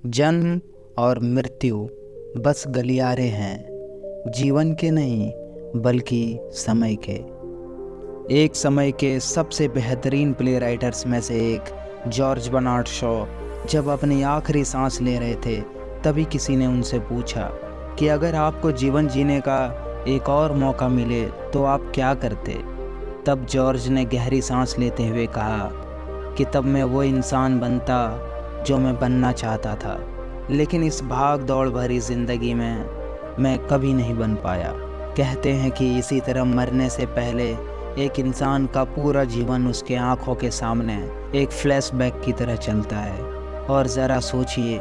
जन्म और मृत्यु बस गलियारे हैं, जीवन के नहीं बल्कि समय के। एक समय के सबसे बेहतरीन प्ले राइटर्स में से एक जॉर्ज बर्नार्ड शॉ जब अपनी आखिरी सांस ले रहे थे, तभी किसी ने उनसे पूछा कि अगर आपको जीवन जीने का एक और मौका मिले तो आप क्या करते। तब जॉर्ज ने गहरी सांस लेते हुए कहा कि तब मैं वो इंसान बनता जो मैं बनना चाहता था, लेकिन इस भाग दौड़ भरी ज़िंदगी में मैं कभी नहीं बन पाया। कहते हैं कि इसी तरह मरने से पहले एक इंसान का पूरा जीवन उसके आँखों के सामने एक फ्लैशबैक की तरह चलता है। और ज़रा सोचिए,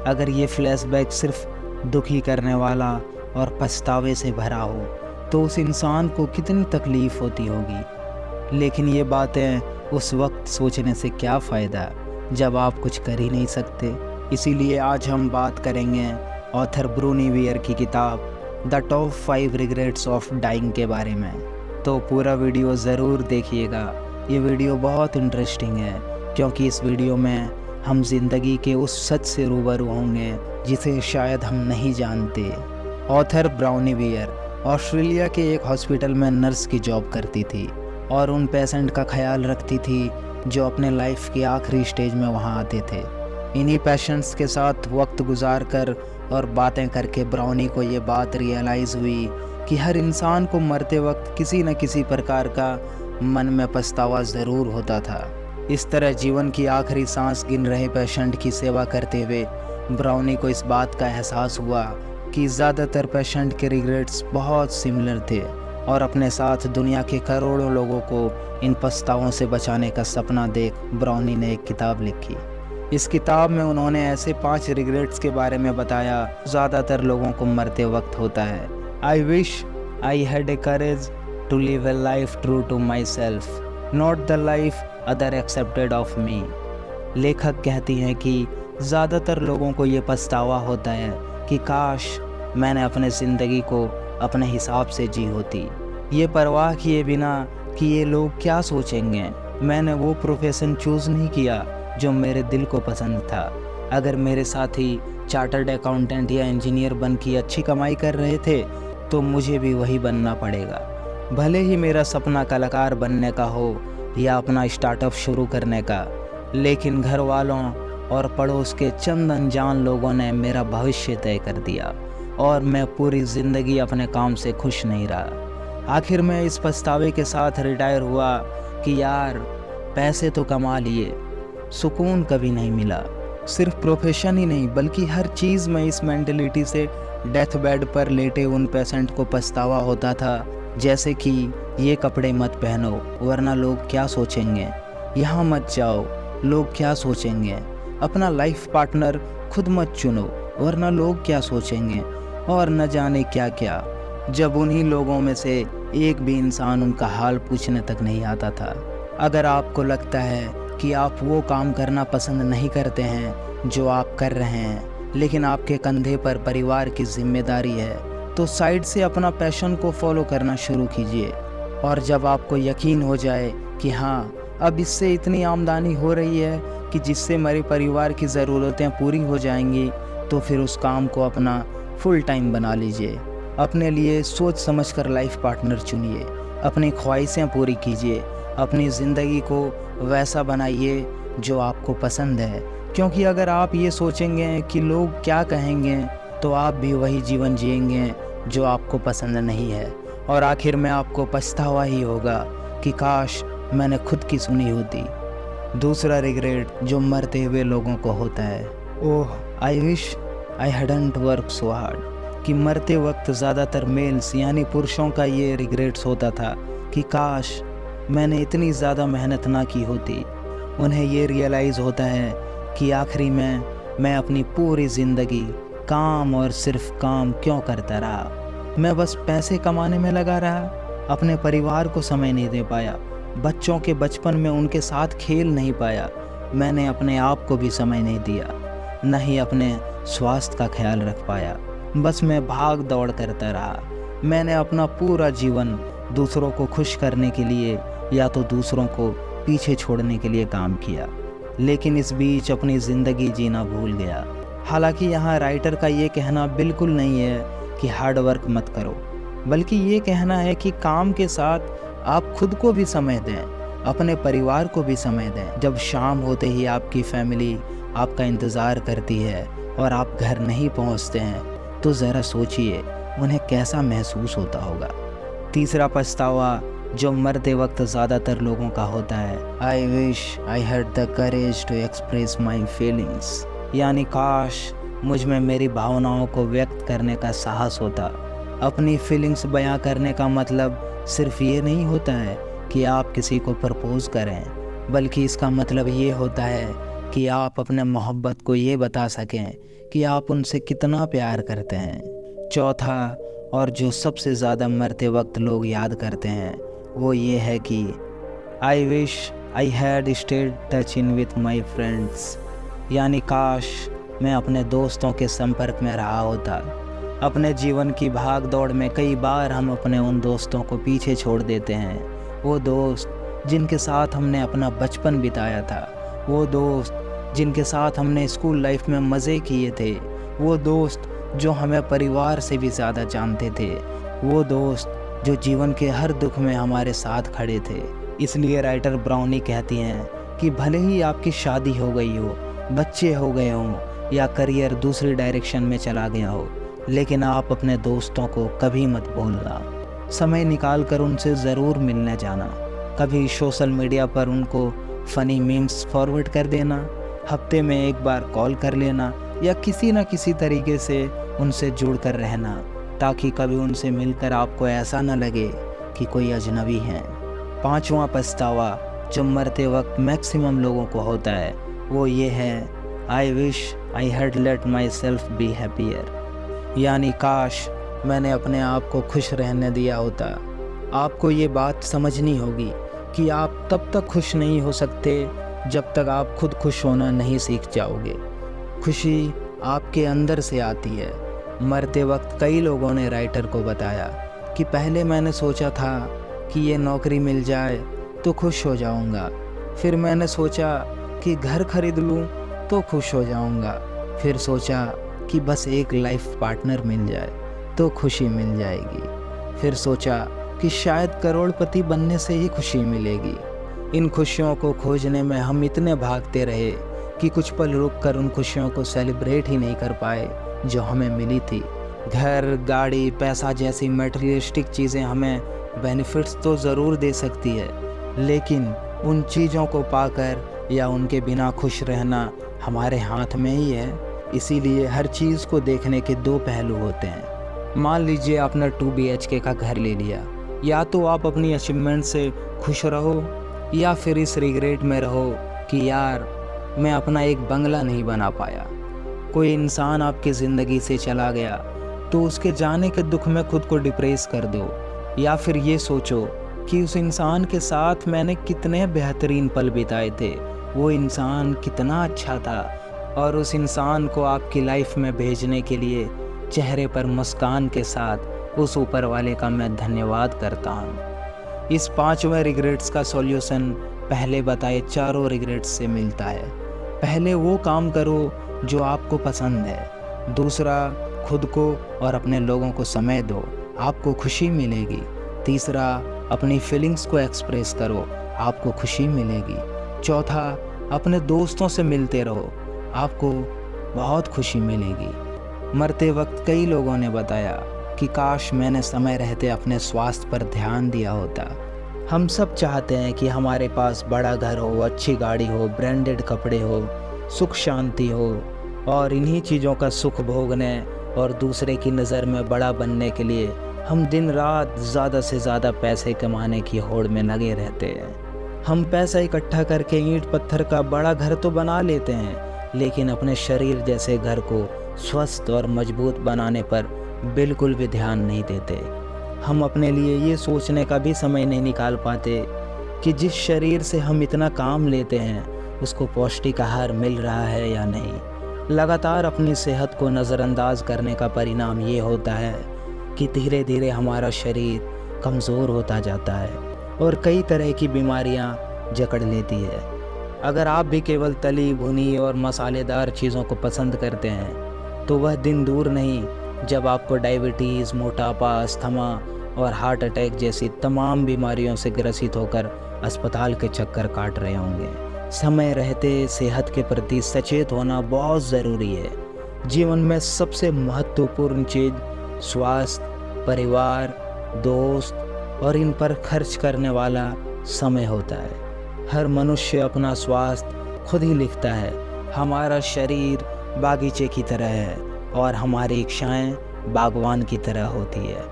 अगर ये फ्लैशबैक सिर्फ दुखी करने वाला और पछतावे से भरा हो तो उस इंसान को कितनी तकलीफ़ होती होगी। लेकिन ये बातें उस वक्त सोचने से क्या फ़ायदा जब आप कुछ कर ही नहीं सकते। इसीलिए आज हम बात करेंगे ऑथर ब्रूनी वेयर की किताब the top 5 regrets of dying के बारे में। तो पूरा वीडियो ज़रूर देखिएगा। ये वीडियो बहुत इंटरेस्टिंग है क्योंकि इस वीडियो में हम ज़िंदगी के उस सच से रूबरू होंगे जिसे शायद हम नहीं जानते। ऑथर ब्राउनी वेयर ऑस्ट्रेलिया के एक हॉस्पिटल में नर्स की जॉब करती थी और उन पेशेंट का ख्याल रखती थी जो अपने लाइफ की आखिरी स्टेज में वहाँ आते थे। इन्हीं पेशेंट्स के साथ वक्त गुजार कर और बातें करके ब्राउनी को ये बात रियलाइज़ हुई कि हर इंसान को मरते वक्त किसी न किसी प्रकार का मन में पछतावा ज़रूर होता था। इस तरह जीवन की आखिरी सांस गिन रहे पेशेंट की सेवा करते हुए ब्राउनी को इस बात का एहसास हुआ कि ज़्यादातर पेशेंट के रिग्रेट्स बहुत सिमिलर थे और अपने साथ दुनिया के करोड़ों लोगों को इन पछतावों से बचाने का सपना देख ब्राउनी ने एक किताब लिखी। इस किताब में उन्होंने ऐसे 5 रिग्रेट्स के बारे में बताया ज़्यादातर लोगों को मरते वक्त होता है। I wish I had a courage to live a life true to myself, not the life other expected of me. लेखक कहती हैं कि ज़्यादातर लोगों को ये पछतावा होता है कि काश मैंने अपने ज़िंदगी को अपने हिसाब से जी होती, ये परवाह किए बिना कि ये लोग क्या सोचेंगे। मैंने वो प्रोफेशन चूज़ नहीं किया जो मेरे दिल को पसंद था। अगर मेरे साथी चार्टर्ड अकाउंटेंट या इंजीनियर बन के अच्छी कमाई कर रहे थे तो मुझे भी वही बनना पड़ेगा, भले ही मेरा सपना कलाकार बनने का हो या अपना स्टार्टअप शुरू करने का। लेकिन घर वालों और पड़ोस के चंद अनजान लोगों ने मेरा भविष्य तय कर दिया और मैं पूरी ज़िंदगी अपने काम से खुश नहीं रहा। आखिर मैं इस पछतावे के साथ रिटायर हुआ कि यार पैसे तो कमा लिए, सुकून कभी नहीं मिला। सिर्फ प्रोफेशन ही नहीं बल्कि हर चीज़ में इस मेंटलिटी से डेथ बेड पर लेटे उन पेशेंट को पछतावा होता था, जैसे कि ये कपड़े मत पहनो वरना लोग क्या सोचेंगे, यहाँ मत जाओ लोग क्या सोचेंगे, अपना लाइफ पार्टनर खुद मत चुनो वरना लोग क्या सोचेंगे, और न जाने क्या क्या। जब उन्हीं लोगों में से एक भी इंसान उनका हाल पूछने तक नहीं आता था। अगर आपको लगता है कि आप वो काम करना पसंद नहीं करते हैं जो आप कर रहे हैं, लेकिन आपके कंधे पर परिवार की जिम्मेदारी है, तो साइड से अपना पैशन को फॉलो करना शुरू कीजिए। और जब आपको यकीन हो जाए कि हाँ अब इससे इतनी आमदनी हो रही है कि जिससे मेरे परिवार की ज़रूरतें पूरी हो जाएंगी, तो फिर उस काम को अपना फुल टाइम बना लीजिए। अपने लिए सोच समझकर लाइफ पार्टनर चुनिए, अपनी ख्वाहिशें पूरी कीजिए, अपनी ज़िंदगी को वैसा बनाइए जो आपको पसंद है। क्योंकि अगर आप ये सोचेंगे कि लोग क्या कहेंगे तो आप भी वही जीवन जिएंगे जो आपको पसंद नहीं है, और आखिर में आपको पछतावा ही होगा कि काश मैंने खुद की सुनी होती। दूसरा रिग्रेट जो मरते हुए लोगों को होता है, oh I wish I hadn't work so hard. कि मरते वक्त ज़्यादातर मेल्स यानी पुरुषों का ये रिग्रेट्स होता था कि काश मैंने इतनी ज़्यादा मेहनत ना की होती। उन्हें ये रियलाइज़ होता है कि आखिरी में मैं अपनी पूरी ज़िंदगी काम और सिर्फ काम क्यों करता रहा। मैं बस पैसे कमाने में लगा रहा, अपने परिवार को समय नहीं दे पाया, बच्चों के बचपन में उनके साथ खेल नहीं पाया, मैंने अपने आप को भी समय नहीं दिया, न ही अपने स्वास्थ्य का ख्याल रख पाया। बस मैं भाग दौड़ करता रहा। मैंने अपना पूरा जीवन दूसरों को खुश करने के लिए या तो दूसरों को पीछे छोड़ने के लिए काम किया, लेकिन इस बीच अपनी ज़िंदगी जीना भूल गया। हालांकि यहाँ राइटर का ये कहना बिल्कुल नहीं है कि हार्ड वर्क मत करो, बल्कि ये कहना है कि काम के साथ आप खुद को भी समय दें, अपने परिवार को भी समय दें। जब शाम होते ही आपकी फैमिली आपका इंतज़ार करती है और आप घर नहीं पहुंचते हैं, तो ज़रा सोचिए उन्हें कैसा महसूस होता होगा। तीसरा पछतावा जो मरते वक्त ज़्यादातर लोगों का होता है, I wish I had the courage to express my feelings, यानी काश मुझ में मेरी भावनाओं को व्यक्त करने का साहस होता। अपनी फीलिंग्स बयां करने का मतलब सिर्फ ये नहीं होता है कि आप किसी को प्रपोज करें, बल्कि इसका मतलब ये होता है कि आप अपने मोहब्बत को ये बता सकें कि आप उनसे कितना प्यार करते हैं। चौथा, और जो सबसे ज़्यादा मरते वक्त लोग याद करते हैं, वो ये है कि आई wish I had state touch in with my friends, यानी काश मैं अपने दोस्तों के संपर्क में रहा होता। अपने जीवन की भाग दौड़ में कई बार हम अपने उन दोस्तों को पीछे छोड़ देते हैं। वो दोस्त जिनके साथ हमने अपना बचपन बिताया था, वो दोस्त जिनके साथ हमने स्कूल लाइफ में मज़े किए थे, वो दोस्त जो हमें परिवार से भी ज़्यादा जानते थे, वो दोस्त जो जीवन के हर दुख में हमारे साथ खड़े थे। इसलिए राइटर ब्राउनी कहती हैं कि भले ही आपकी शादी हो गई हो, बच्चे हो गए हों या करियर दूसरी डायरेक्शन में चला गया हो, लेकिन आप अपने दोस्तों को कभी मत भूलना। समय निकाल कर उनसे ज़रूर मिलने जाना। कभी सोशल मीडिया पर उनको फ़नी मीम्स फॉरवर्ड कर देना, हफ्ते में एक बार कॉल कर लेना या किसी न किसी तरीके से उनसे जुड़ कर रहना, ताकि कभी उनसे मिलकर आपको ऐसा न लगे कि कोई अजनबी है। पांचवा पछतावा जो मरते वक्त मैक्सिमम लोगों को होता है, वो ये है I wish I had let my self be happier, यानी काश मैंने अपने आप को खुश रहने दिया होता। आपको ये बात समझनी होगी कि आप तब तक खुश नहीं हो सकते जब तक आप खुद खुश होना नहीं सीख जाओगे। खुशी आपके अंदर से आती है। मरते वक्त कई लोगों ने राइटर को बताया कि पहले मैंने सोचा था कि ये नौकरी मिल जाए तो खुश हो जाऊंगा, फिर मैंने सोचा कि घर खरीद लूं तो खुश हो जाऊंगा, फिर सोचा कि बस एक लाइफ पार्टनर मिल जाए तो खुशी मिल जाएगी, फिर सोचा कि शायद करोड़पति बनने से ही खुशी मिलेगी। इन खुशियों को खोजने में हम इतने भागते रहे कि कुछ पल रुक कर उन खुशियों को सेलिब्रेट ही नहीं कर पाए जो हमें मिली थी। घर, गाड़ी, पैसा जैसी मटेरियलिस्टिक चीज़ें हमें बेनिफिट्स तो ज़रूर दे सकती है, लेकिन उन चीज़ों को पाकर या उनके बिना खुश रहना हमारे हाथ में ही है। इसीलिए हर चीज़ को देखने के दो पहलू होते हैं। मान लीजिए आपने 2 BHK का घर ले लिया, या तो आप अपनी अचीवमेंट से खुश रहो या फिर इस रिग्रेट में रहो कि यार मैं अपना एक बंगला नहीं बना पाया। कोई इंसान आपकी ज़िंदगी से चला गया तो उसके जाने के दुख में खुद को डिप्रेस कर दो, या फिर ये सोचो कि उस इंसान के साथ मैंने कितने बेहतरीन पल बिताए थे, वो इंसान कितना अच्छा था, और उस इंसान को आपकी लाइफ में भेजने के लिए चेहरे पर मुस्कान के साथ उस ऊपर वाले का मैं धन्यवाद करता हूँ। इस 5वें रिग्रेट्स का सॉल्यूशन पहले बताए 4 रिग्रेट्स से मिलता है। पहले वो काम करो जो आपको पसंद है। दूसरा, खुद को और अपने लोगों को समय दो, आपको खुशी मिलेगी। तीसरा, अपनी फीलिंग्स को एक्सप्रेस करो, आपको खुशी मिलेगी। चौथा, अपने दोस्तों से मिलते रहो, आपको बहुत खुशी मिलेगी। मरते वक्त कई लोगों ने बताया कि काश मैंने समय रहते अपने स्वास्थ्य पर ध्यान दिया होता। हम सब चाहते हैं कि हमारे पास बड़ा घर हो, अच्छी गाड़ी हो, ब्रांडेड कपड़े हो, सुख शांति हो, और इन्हीं चीज़ों का सुख भोगने और दूसरे की नज़र में बड़ा बनने के लिए हम दिन रात ज़्यादा से ज़्यादा पैसे कमाने की होड़ में लगे रहते हैं। हम पैसा इकट्ठा करके ईंट पत्थर का बड़ा घर तो बना लेते हैं, लेकिन अपने शरीर जैसे घर को स्वस्थ और मजबूत बनाने पर बिल्कुल भी ध्यान नहीं देते। हम अपने लिए ये सोचने का भी समय नहीं निकाल पाते कि जिस शरीर से हम इतना काम लेते हैं उसको पौष्टिक आहार मिल रहा है या नहीं। लगातार अपनी सेहत को नज़रअंदाज करने का परिणाम ये होता है कि धीरे धीरे हमारा शरीर कमज़ोर होता जाता है और कई तरह की बीमारियां जकड़ लेती है। अगर आप भी केवल तली भुनी और मसालेदार चीज़ों को पसंद करते हैं तो वह दिन दूर नहीं जब आपको डायबिटीज़, मोटापा, अस्थमा और हार्ट अटैक जैसी तमाम बीमारियों से ग्रसित होकर अस्पताल के चक्कर काट रहे होंगे। समय रहते सेहत के प्रति सचेत होना बहुत ज़रूरी है। जीवन में सबसे महत्वपूर्ण चीज़ स्वास्थ्य, परिवार, दोस्त और इन पर खर्च करने वाला समय होता है। हर मनुष्य अपना स्वास्थ्य खुद ही लिखता है। हमारा शरीर बागीचे की तरह है और हमारी इच्छाएं बागवान की तरह होती है।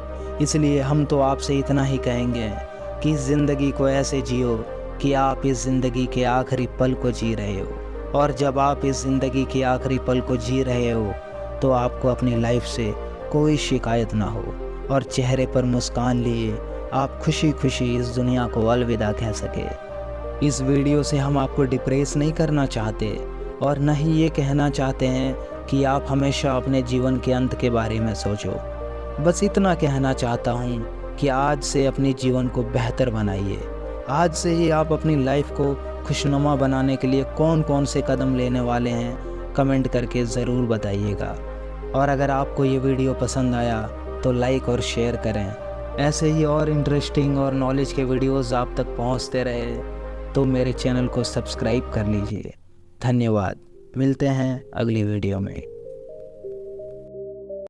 इसलिए हम तो आपसे इतना ही कहेंगे कि इस ज़िंदगी को ऐसे जियो कि आप इस ज़िंदगी के आखिरी पल को जी रहे हो। और जब आप इस ज़िंदगी के आखिरी पल को जी रहे हो तो आपको अपनी लाइफ से कोई शिकायत ना हो और चेहरे पर मुस्कान लिए आप खुशी खुशी इस दुनिया को अलविदा कह सके। इस वीडियो से हम आपको डिप्रेस नहीं करना चाहते और न ही ये कहना चाहते हैं कि आप हमेशा अपने जीवन के अंत के बारे में सोचो। बस इतना कहना चाहता हूँ कि आज से अपने जीवन को बेहतर बनाइए। आज से ही आप अपनी लाइफ को खुशनुमा बनाने के लिए कौन कौन से कदम लेने वाले हैं कमेंट करके ज़रूर बताइएगा। और अगर आपको ये वीडियो पसंद आया तो लाइक और शेयर करें। ऐसे ही और इंटरेस्टिंग और नॉलेज के वीडियोस आप तक पहुंचते रहे तो मेरे चैनल को सब्सक्राइब कर लीजिए। धन्यवाद। मिलते हैं अगली वीडियो में।